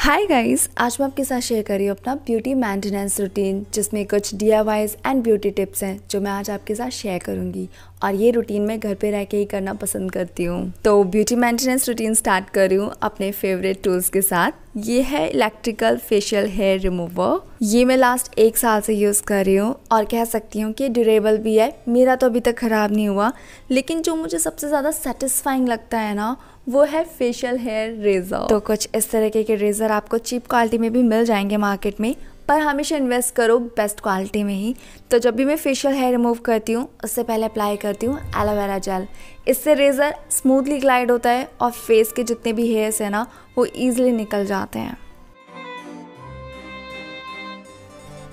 Hi guys, आज मैं आपके साथ शेयर कर रही हूँ अपना ब्यूटी मेंटेनेंस रूटीन, जिसमें कुछ DIYs एंड ब्यूटी टिप्स हैं जो मैं आज आपके साथ शेयर करूँगी। और ये रूटीन मैं घर पे रह के ही करना पसंद करती हूँ। तो ब्यूटी मेंटेनेंस रूटीन स्टार्ट कर रही हूँ अपने फेवरेट टूल्स के साथ। ये है इलेक्ट्रिकल फेशियल हेयर रिमूवर। ये मैं लास्ट 1 साल से यूज़ कर रही हूँ और कह सकती हूँ कि ड्यूरेबल भी है। मेरा तो अभी तक ख़राब नहीं हुआ, लेकिन जो मुझे सबसे ज़्यादा सेटिस्फाइंग लगता है ना, वो है फेशियल हेयर रेज़र। तो कुछ इस तरीके के रेज़र आपको चीप क्वालिटी में भी मिल जाएंगे मार्केट में, पर हमेशा इन्वेस्ट करो बेस्ट क्वालिटी में ही। तो जब भी मैं फेशियल हेयर रिमूव करती हूँ, उससे पहले अप्लाई करती हूँ एलोवेरा जेल। इससे रेज़र स्मूथली ग्लाइड होता है और फेस के जितने भी हेयर्स हैं ना, वो ईजिली निकल जाते हैं।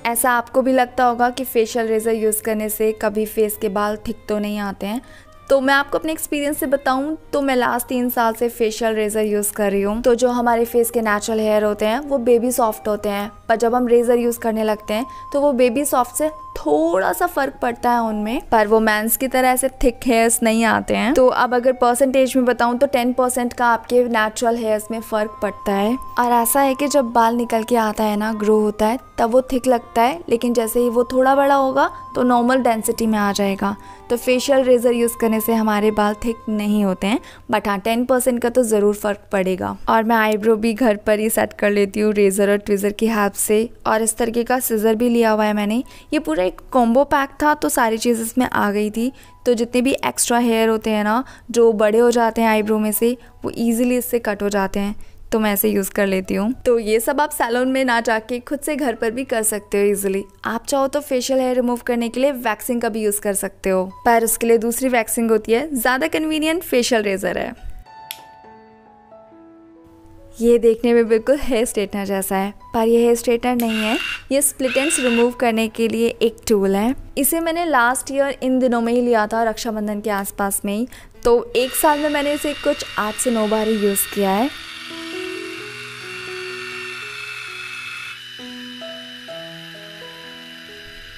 ऐसा आपको भी लगता होगा कि फेशियल रेज़र यूज़ करने से कभी फेस के बाल थिक तो नहीं आते हैं। तो मैं आपको अपने एक्सपीरियंस से बताऊं तो मैं लास्ट 3 साल से फेशियल रेज़र यूज़ कर रही हूँ। तो जो हमारे फेस के नेचुरल हेयर होते हैं वो बेबी सॉफ्ट होते हैं, पर जब हम रेज़र यूज़ करने लगते हैं तो वो बेबी सॉफ्ट से थोड़ा सा फ़र्क पड़ता है उनमें, पर वो मैंस की तरह ऐसे थिक हेयर्स नहीं आते हैं। तो अब अगर परसेंटेज में बताऊं तो 10% का आपके नेचुरल हेयर्स में फ़र्क पड़ता है। और ऐसा है कि जब बाल निकल के आता है ना, ग्रो होता है, तब वो थिक लगता है, लेकिन जैसे ही वो थोड़ा बड़ा होगा तो नॉर्मल डेंसिटी में आ जाएगा। तो फेशियल रेज़र यूज़ करने से हमारे बाल थिक नहीं होते हैं, बट हाँ 10% का तो ज़रूर फ़र्क पड़ेगा। और मैं आईब्रो भी घर पर ही सेट कर लेती हूँ रेज़र और ट्विज़र की हेल्प से। और इस तरीके का सिज़र भी लिया हुआ है मैंने। ये पूरा एक कॉम्बो पैक था, तो सारी चीज़ इसमें आ गई थी। तो जितने भी एक्स्ट्रा हेयर होते हैं ना, जो बड़े हो जाते हैं आईब्रो में से, वो ईजिली इससे कट हो जाते हैं। तो मैं ऐसे यूज़ कर लेती हूँ। तो ये सब आप सैलून में ना जाके खुद से घर पर भी कर सकते हो इजीली। आप चाहो तो फेशियल हेयर रिमूव करने के लिए वैक्सिंग का भी यूज़ कर सकते हो, पर उसके लिए दूसरी वैक्सिंग होती है। ज़्यादा कन्वीनियंट फेशियल रेज़र है। ये देखने में बिल्कुल हेयर स्ट्रेटनर जैसा है, पर ये हेयर स्ट्रेटनर नहीं है। ये स्प्लिट एंड्स रिमूव करने के लिए एक टूल है। इसे मैंने लास्ट ईयर इन दिनों में ही लिया था, रक्षाबंधन के आसपास में ही। तो 1 साल में मैंने इसे कुछ 8 से 9 बार ही यूज़ किया है।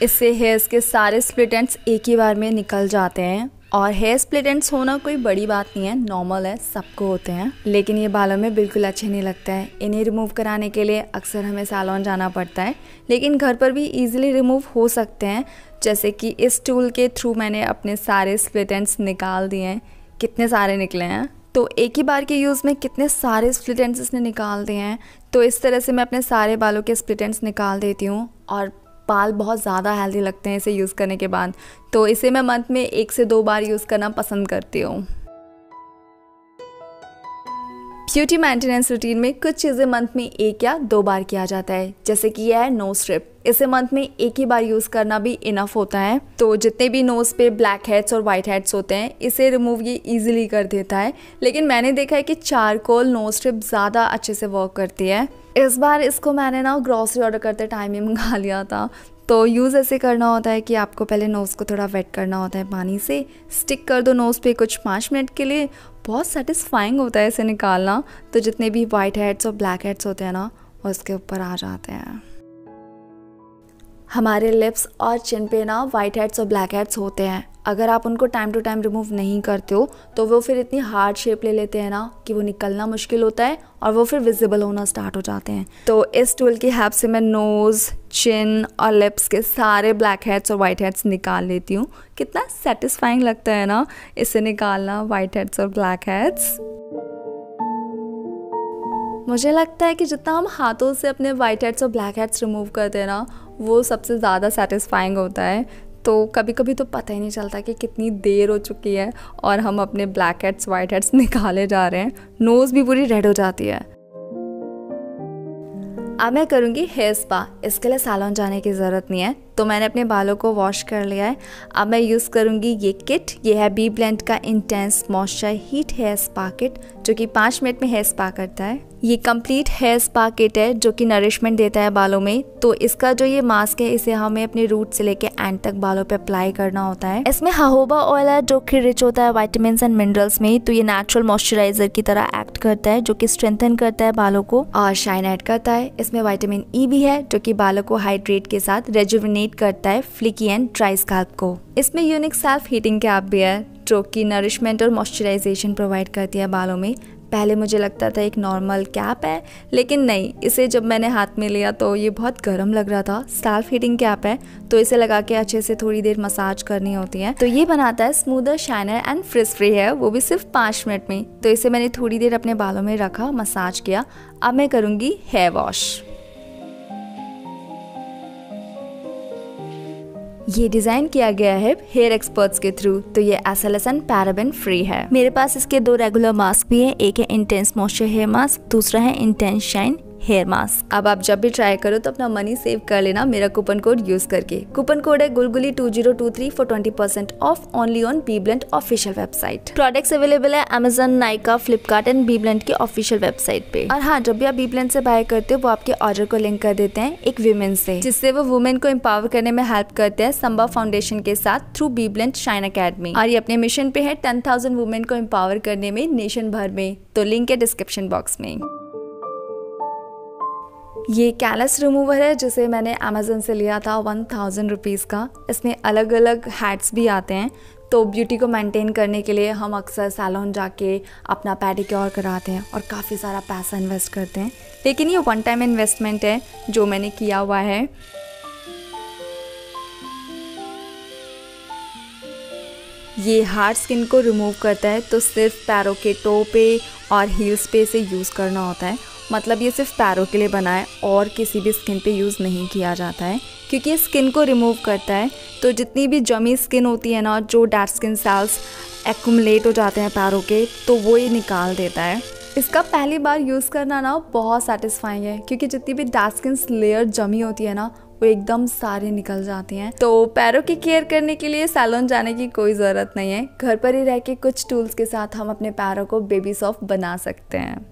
इससे हेयर्स के सारे स्प्लिट एंड्स एक ही बार में निकल जाते हैं। और हेयर स्प्लिट एंड्स होना कोई बड़ी बात नहीं है, नॉर्मल है, सबको होते हैं, लेकिन ये बालों में बिल्कुल अच्छे नहीं लगता है। इन्हें रिमूव कराने के लिए अक्सर हमें सैलून जाना पड़ता है, लेकिन घर पर भी इजीली रिमूव हो सकते हैं। जैसे कि इस टूल के थ्रू मैंने अपने सारे स्प्लिट एंड्स निकाल दिए हैं। कितने सारे निकले हैं, तो एक ही बार के यूज़ में कितने सारे स्प्लिट एंड्स इसने निकाल दिए हैं। तो इस तरह से मैं अपने सारे बालों के स्प्लिट एंड्स निकाल देती हूँ और बाल बहुत ज़्यादा हेल्दी लगते हैं इसे यूज़ करने के बाद। तो इसे मैं मंथ में 1 से 2 बार यूज़ करना पसंद करती हूँ। ब्यूटी मेंटेनेंस रूटीन में कुछ चीज़ें मंथ में 1 या 2 बार किया जाता है, जैसे कि यह है नोज स्ट्रिप। इसे मंथ में 1 ही बार यूज़ करना भी इनफ होता है। तो जितने भी नोज़ पे ब्लैक हेड्स और वाइट हेड्स होते हैं, इसे रिमूव ये ईजिली कर देता है। लेकिन मैंने देखा है कि चारकोल नोज स्ट्रिप ज़्यादा अच्छे से वर्क करती है। इस बार इसको मैंने ना ग्रॉसरी ऑर्डर करते टाइम ही मंगा लिया था। तो यूज़ ऐसे करना होता है कि आपको पहले नोज़ को थोड़ा वेट करना होता है पानी से, स्टिक कर दो नोज़ पे कुछ 5 मिनट के लिए। बहुत सेटिस्फाइंग होता है इसे निकालना। तो जितने भी वाइट हेड्स और ब्लैक हेड्स होते हैं ना, वो उसके ऊपर आ जाते हैं। हमारे लिप्स और चिन पे ना वाइट हेड्स और ब्लैक हेड्स होते हैं। अगर आप उनको टाइम टू टाइम रिमूव नहीं करते हो तो वो फिर इतनी हार्ड शेप ले लेते हैं ना कि वो निकलना मुश्किल होता है और वो फिर विजिबल होना स्टार्ट हो जाते हैं। तो इस टूल की हेल्प से मैं नोज़, चिन और लिप्स के सारे ब्लैक हेड्स और वाइट हेड्स निकाल लेती हूँ। कितना सेटिस्फाइंग लगता है ना इसे निकालना, वाइट हेड्स और ब्लैक हेड्स। मुझे लगता है कि जितना हम हाथों से अपने वाइट हेड्स और ब्लैक हेड्स रिमूव करते हैं ना, वो सबसे ज़्यादा सेटिस्फाइंग होता है। तो कभी कभी तो पता ही नहीं चलता कि कितनी देर हो चुकी है और हम अपने ब्लैक हेड्स वाइट हेड्स निकाले जा रहे हैं। नोज़ भी पूरी रेड हो जाती है। अब मैं करूँगी हेयर स्पा। इसके लिए सैलून जाने की ज़रूरत नहीं है। तो मैंने अपने बालों को वॉश कर लिया है। अब मैं यूज़ करूँगी ये किट। ये है बी ब्लेंड का intense moisture heat hair spa kit, जो कि 5 मिनट में हेयर स्पा करता है। ये कंप्लीट हेयर स्पा किट है जो कि नरिशमेंट देता है बालों में। तो इसका जो ये मास्क है, इसे हमें अपने रूट से लेके एंड तक बालों पे अप्लाई करना होता है। इसमें हाहोबा ऑयल है जो कि रिच होता है विटामिन्स एंड मिनरल्स में। तो ये नेचुरल मॉइस्चराइजर की तरह एक्ट करता है, जो कि स्ट्रेंथन करता है बालों को और शाइन ऐड करता है। इसमें विटामिन ई भी है जो कि बालों को हाइड्रेट के साथ रेजुविनेट करता है फ्लिकी एंड ड्राई स्कैल्प को। इसमें यूनिक सेल्फ हीटिंग कैप भी है जो कि नरिशमेंट और मॉइस्चराइजेशन प्रोवाइड करती है बालों में। पहले मुझे लगता था एक नॉर्मल कैप है, लेकिन नहीं, इसे जब मैंने हाथ में लिया तो ये बहुत गर्म लग रहा था। सेल्फ हीटिंग कैप है, तो इसे लगा के अच्छे से थोड़ी देर मसाज करनी होती है। तो ये बनाता है smoother, shiner and frizz free hair, वो भी सिर्फ 5 मिनट में। तो इसे मैंने थोड़ी देर अपने बालों में रखा, मसाज किया। अब मैं करूँगी हेयर वॉश। ये डिजाइन किया गया है हेयर एक्सपर्ट्स के थ्रू, तो ये SLS एंड पैराबेन फ्री है। मेरे पास इसके 2 रेगुलर मास्क भी है, एक है इंटेंस मॉइस्चर हेयर मास्क, दूसरा है इंटेंस शाइन हेयर मास्क। अब आप जब भी ट्राई करो तो अपना मनी सेव कर लेना मेरा कूपन कोड यूज करके। कूपन कोड है गुलगुली 2023 for 20% off only on Bblend official website. Products available है Amazon, Nykaa, Flipkart and Bblend के ऑफिशियल वेबसाइट पे। और हाँ, जब भी आप बीब्लेंड से बाय करते हो वो आपके ऑर्डर को लिंक कर देते हैं एक विमेन से, जिससे वो वुमेन को एम्पावर करने में हेल्प करते हैं संभव फाउंडेशन के साथ थ्रू बीब्लेंड शाइन अकेडमी। और ये अपने मिशन पे है 10,000 वुमेन को एम्पावर करने में नेशन भर में। तो लिंक है डिस्क्रिप्शन बॉक्स में। ये कैलस रिमूवर है जिसे मैंने अमेज़न से लिया था 1000 रुपीज़ का। इसमें अलग अलग हैट्स भी आते हैं। तो ब्यूटी को मेंटेन करने के लिए हम अक्सर सैलून जाके अपना पेडिक्योर कराते हैं और काफ़ी सारा पैसा इन्वेस्ट करते हैं, लेकिन ये 1 टाइम इन्वेस्टमेंट है जो मैंने किया हुआ है। ये हार्ड स्किन को रिमूव करता है, तो सिर्फ पैरों के टो पे और हील्स पे इसे यूज़ करना होता है। मतलब ये सिर्फ पैरों के लिए बना है और किसी भी स्किन पे यूज़ नहीं किया जाता है, क्योंकि ये स्किन को रिमूव करता है। तो जितनी भी जमी स्किन होती है ना, जो डेड स्किन सेल्स एक्यूमुलेट हो जाते हैं पैरों के, तो वो ये निकाल देता है। इसका पहली बार यूज़ करना ना बहुत सेटिस्फाइंग है, क्योंकि जितनी भी डेड स्किन लेयर जमी होती है ना, वो एकदम सारे निकल जाती हैं। तो पैरों की केयर करने के लिए सैलून जाने की कोई ज़रूरत नहीं है। घर पर ही रह के कुछ टूल्स के साथ हम अपने पैरों को बेबी सॉफ्ट बना सकते हैं।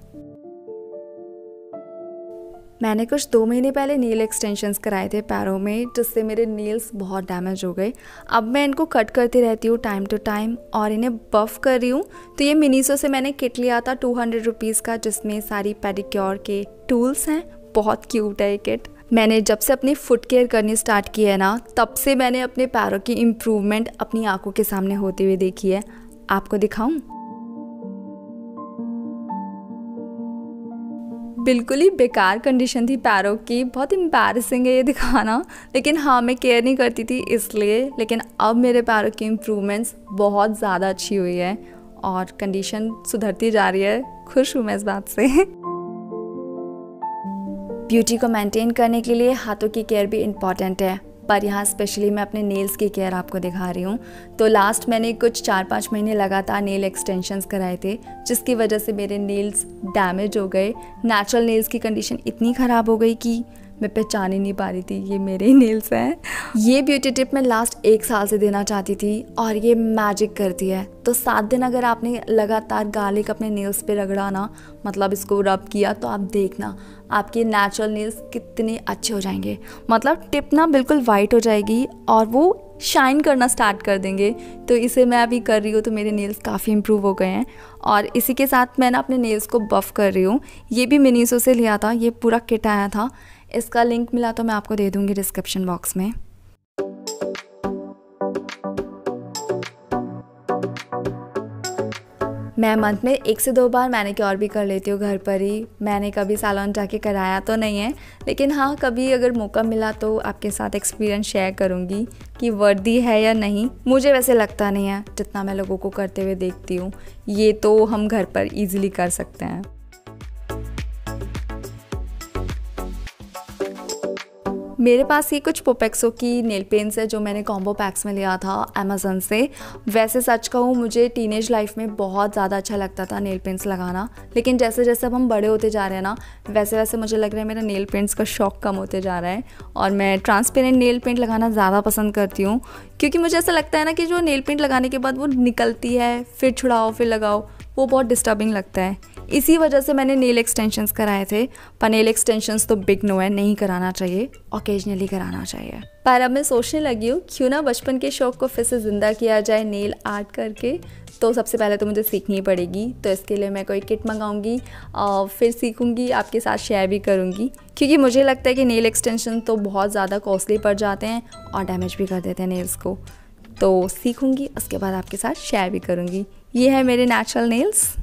मैंने कुछ 2 महीने पहले नील एक्सटेंशंस कराए थे पैरों में, जिससे मेरे नील्स बहुत डैमेज हो गए। अब मैं इनको कट करती रहती हूँ टाइम टू टाइम और इन्हें बफ कर रही हूँ। तो ये मिनीसो से मैंने किट लिया था 200 रुपीज़ का, जिसमें सारी पेडिक्योर के टूल्स हैं। बहुत क्यूट है ये किट। मैंने जब से अपनी फुट केयर करनी स्टार्ट की है ना, तब से मैंने अपने पैरों की इम्प्रूवमेंट अपनी आंखों के सामने होते हुए देखी है। आपको दिखाऊं? बिल्कुल ही बेकार कंडीशन थी पैरों की, बहुत एम्बैरेसिंग है ये दिखाना, लेकिन हाँ, मैं केयर नहीं करती थी इसलिए। लेकिन अब मेरे पैरों की इम्प्रूवमेंट्स बहुत ज़्यादा अच्छी हुई है और कंडीशन सुधरती जा रही है। खुश हूँ मैं इस बात से। ब्यूटी को मेंटेन करने के लिए हाथों की केयर भी इम्पॉर्टेंट है, पर यहाँ स्पेशली मैं अपने नेल्स की केयर आपको दिखा रही हूँ। तो लास्ट मैंने कुछ 4-5 महीने लगातार नेल एक्सटेंशंस कराए थे, जिसकी वजह से मेरे नेल्स डैमेज हो गए। नेचुरल नेल्स की कंडीशन इतनी ख़राब हो गई कि मैं पहचान ही नहीं पा रही थी ये मेरे ही नेल्स हैं। ये ब्यूटी टिप मैं लास्ट 1 साल से देना चाहती थी और ये मैजिक करती है। तो 7 दिन अगर आपने लगातार गार्लिक अपने नेल्स पे रगड़ा ना, मतलब इसको रब किया, तो आप देखना आपके नेचुरल नेल्स कितने अच्छे हो जाएंगे। मतलब टिप ना बिल्कुल वाइट हो जाएगी और वो शाइन करना स्टार्ट कर देंगे। तो इसे मैं अभी कर रही हूँ, तो मेरे नेल्स काफ़ी इम्प्रूव हो गए हैं। और इसी के साथ मैं ना अपने नेल्स को बफ़ कर रही हूँ। ये भी मिनीसो से लिया था, ये पूरा किट आया था। इसका लिंक मिला तो मैं आपको दे दूँगी डिस्क्रिप्शन बॉक्स में। मैं मंथ में 1 से 2 बार मैनिक्योर भी कर लेती हूँ घर पर ही। मैंने कभी सैलून जाके कराया तो नहीं है, लेकिन हाँ, कभी अगर मौका मिला तो आपके साथ एक्सपीरियंस शेयर करूँगी कि वर्दी है या नहीं। मुझे वैसे लगता नहीं है, जितना मैं लोगों को करते हुए देखती हूँ। ये तो हम घर पर ईजिली कर सकते हैं। मेरे पास ये कुछ पोपेक्सो की नेल पेंट्स है जो मैंने कॉम्बो पैक्स में लिया था अमेज़न से। वैसे सच कहूँ, मुझे टीनेज लाइफ में बहुत ज़्यादा अच्छा लगता था नेल पेंट्स लगाना, लेकिन जैसे जैसे अब हम बड़े होते जा रहे हैं ना, वैसे वैसे मुझे लग रहा है मेरा नेल पेंट्स का शौक कम होते जा रहा है और मैं ट्रांसपेरेंट नेल पेंट लगाना ज़्यादा पसंद करती हूँ। क्योंकि मुझे ऐसा लगता है ना कि जो नेल पेंट लगाने के बाद वो निकलती है, फिर छुड़ाओ फिर लगाओ, वो बहुत डिस्टर्बिंग लगता है। इसी वजह से मैंने नेल एक्सटेंशंस कराए थे। पर नेल एक्सटेंशंस तो बिग नो है, नहीं कराना चाहिए, ओकेजनली कराना चाहिए। पर अब मैं सोचने लगी हूँ क्यों ना बचपन के शौक को फिर से ज़िंदा किया जाए नेल आर्ट करके। तो सबसे पहले तो मुझे सीखनी पड़ेगी, तो इसके लिए मैं कोई किट मंगाऊंगी और फिर सीखूंगी, आपके साथ शेयर भी करूंगी। क्योंकि मुझे लगता है कि नेल एक्सटेंशन तो बहुत ज़्यादा कॉस्टली पड़ जाते हैं और डैमेज भी कर देते हैं नेल्स को। तो सीखूंगी, उसके बाद आपके साथ शेयर भी करूंगी। ये है मेरे नेचुरल नेल्स।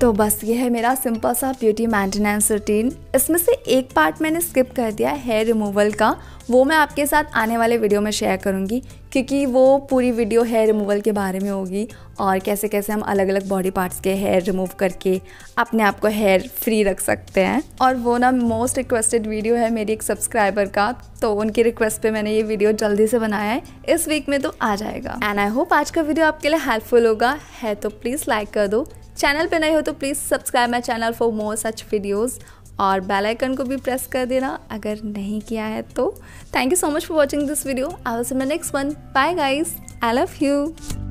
तो बस ये है मेरा सिंपल सा ब्यूटी मेंटेनेंस रूटीन। इसमें से एक पार्ट मैंने स्किप कर दिया हेयर रिमूवल का, वो मैं आपके साथ आने वाले वीडियो में शेयर करूँगी, क्योंकि वो पूरी वीडियो हेयर रिमूवल के बारे में होगी और कैसे कैसे हम अलग अलग बॉडी पार्ट्स के हेयर रिमूव करके अपने आप को हेयर फ्री रख सकते हैं। और वो ना मोस्ट रिक्वेस्टेड वीडियो है मेरी एक सब्सक्राइबर का, तो उनकी रिक्वेस्ट पे मैंने ये वीडियो जल्दी से बनाया है, इस वीक में तो आ जाएगा। एंड आई होप आज का वीडियो आपके लिए हेल्पफुल होगा, है तो प्लीज़ लाइक कर दो, चैनल पे नए हो तो please subscribe my channel for more such videos, और बेल आइकन को भी प्रेस कर देना अगर नहीं किया है तो। Thank you so much for watching this video. I will see you next one. Bye guys, I love you.